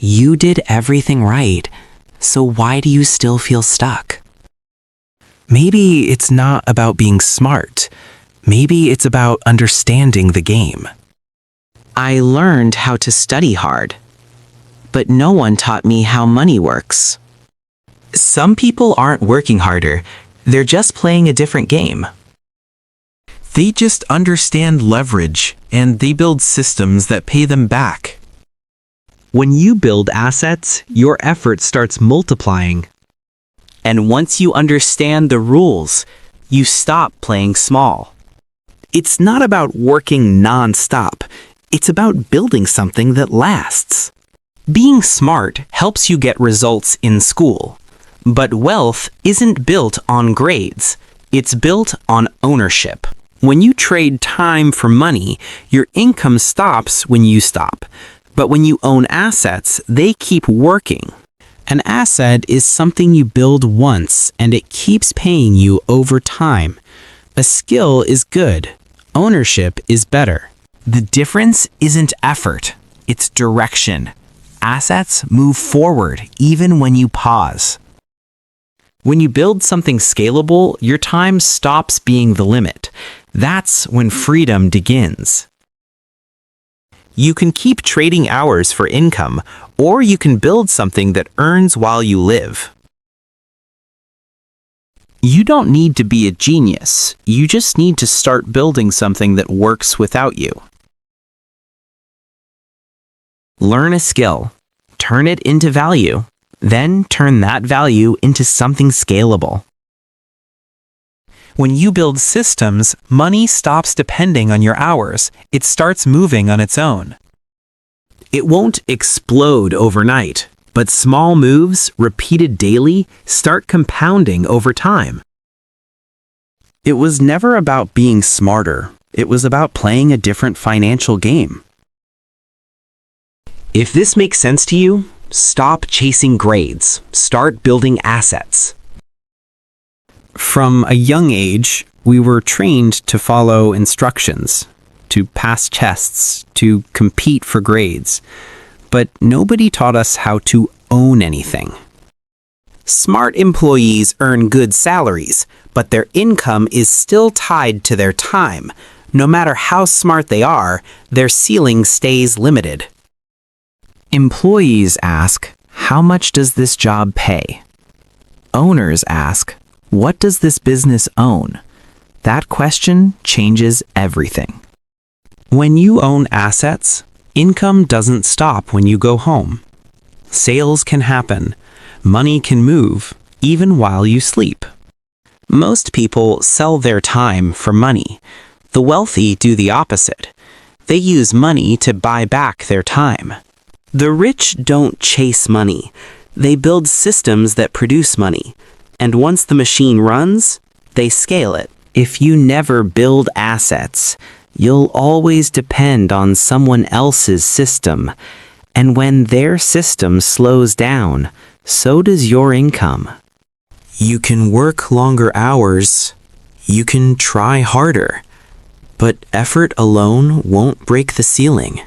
You did everything right, so why do you still feel stuck? Maybe it's not about being smart. Maybe it's about understanding the game. I learned how to study hard, but no one taught me how money works. Some people aren't working harder, they're just playing a different game. They just understand leverage, and they build systems that pay them back. When you build assets, your effort starts multiplying. And once you understand the rules, you stop playing small. It's not about working non-stop. It's about building something that lasts. Being smart helps you get results in school, but wealth isn't built on grades. It's built on ownership. When you trade time for money, your income stops when you stop. But when you own assets, they keep working. An asset is something you build once and it keeps paying you over time. A skill is good. Ownership is better. The difference isn't effort, it's direction. Assets move forward even when you pause. When you build something scalable, your time stops being the limit. That's when freedom begins. You can keep trading hours for income, or you can build something that earns while you live. You don't need to be a genius. You just need to start building something that works without you. Learn a skill, turn it into value, then turn that value into something scalable. When you build systems, money stops depending on your hours. It starts moving on its own. It won't explode overnight, but small moves, repeated daily, start compounding over time. It was never about being smarter. It was about playing a different financial game. If this makes sense to you, stop chasing grades. Start building assets. From a young age, we were trained to follow instructions, to pass tests, to compete for grades, but nobody taught us how to own anything. Smart employees earn good salaries, but their income is still tied to their time. No matter how smart they are, their ceiling stays limited. Employees ask, how much does this job pay? Owners ask, what does this business own? That question changes everything. When you own assets, income doesn't stop when you go home. Sales can happen. Money can move, even while you sleep. Most people sell their time for money. The wealthy do the opposite. They use money to buy back their time. The rich don't chase money. They build systems that produce money. And once the machine runs, they scale it. If you never build assets, you'll always depend on someone else's system. And when their system slows down, so does your income. You can work longer hours. You can try harder. But effort alone won't break the ceiling.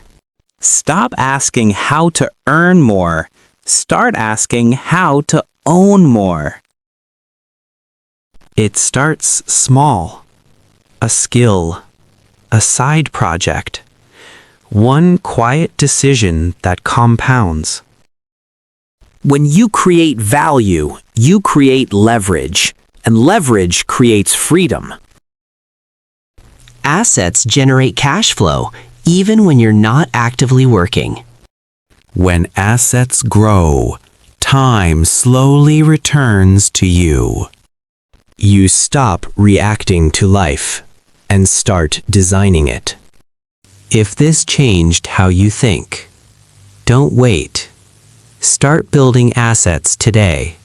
Stop asking how to earn more. Start asking how to own more. It starts small. A skill. A side project. One quiet decision that compounds. When you create value, you create leverage, and leverage creates freedom. Assets generate cash flow, even when you're not actively working. When assets grow, time slowly returns to you. You stop reacting to life and start designing it. If this changed how you think, don't wait. Start building assets today.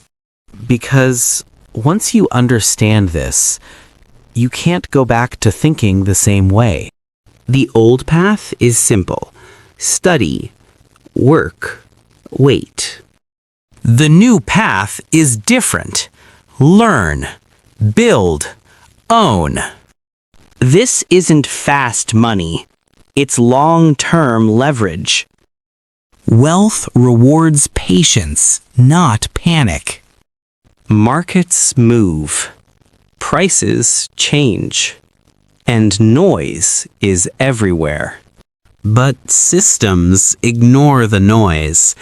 Because once you understand this, you can't go back to thinking the same way. The old path is simple. Study, work, wait. The new path is different. Learn, build, own. This isn't fast money. It's long-term leverage. Wealth rewards patience, not panic. Markets move. Prices change. And noise is everywhere. But systems ignore the noise.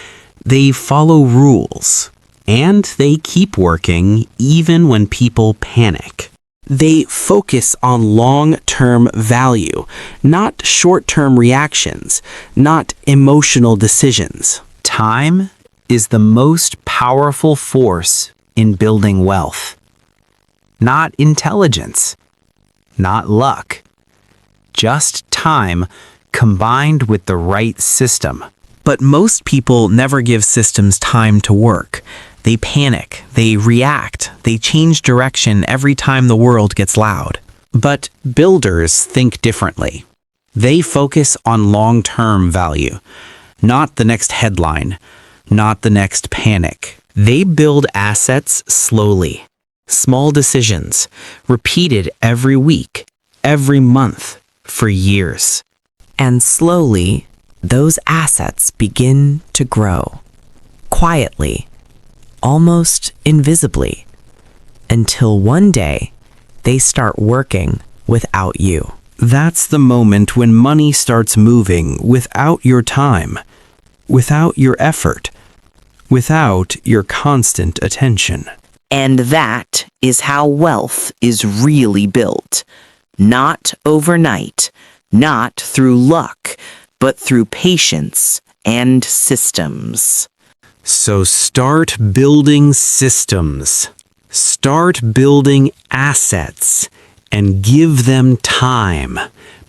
They follow rules. And they keep working even when people panic. They focus on long-term value, not short-term reactions, not emotional decisions. Time is the most powerful force in building wealth. Not intelligence, not luck. Just time combined with the right system. But most people never give systems time to work. They panic, they react, they change direction every time the world gets loud. But builders think differently. They focus on long-term value, not the next headline, not the next panic. They build assets slowly. Small decisions, repeated every week, every month, for years. And slowly, those assets begin to grow. Quietly, almost invisibly, until one day they start working without you. That's the moment when money starts moving without your time, without your effort, without your constant attention. And that is how wealth is really built. Not overnight, not through luck, but through patience and systems. So start building systems. Start building assets and give them time,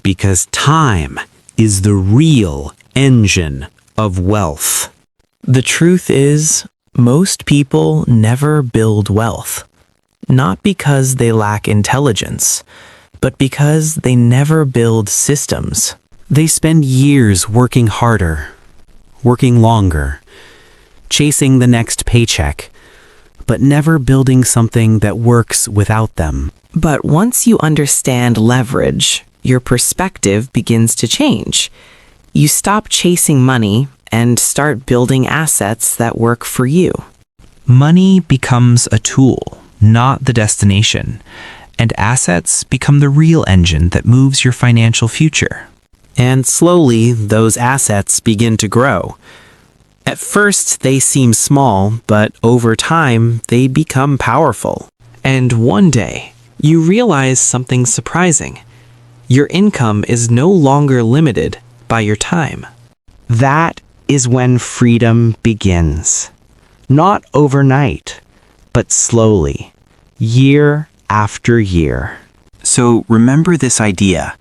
because time is the real engine of wealth. The truth is, most people never build wealth. Not because they lack intelligence, but because they never build systems. They spend years working harder, working longer, chasing the next paycheck, but never building something that works without them. But once you understand leverage, your perspective begins to change. You stop chasing money and start building assets that work for you. Money becomes a tool, not the destination, and assets become the real engine that moves your financial future. And slowly, those assets begin to grow. At first, they seem small, but over time, they become powerful. And one day, you realize something surprising. Your income is no longer limited by your time. That is when freedom begins. Not overnight, but slowly, year after year. So remember this idea.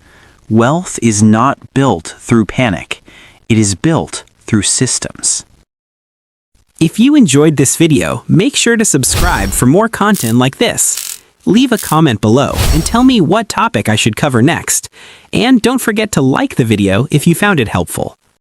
Wealth is not built through panic. It is built through systems. If you enjoyed this video, make sure to subscribe for more content like this. Leave a comment below and tell me what topic I should cover next. And don't forget to like the video if you found it helpful.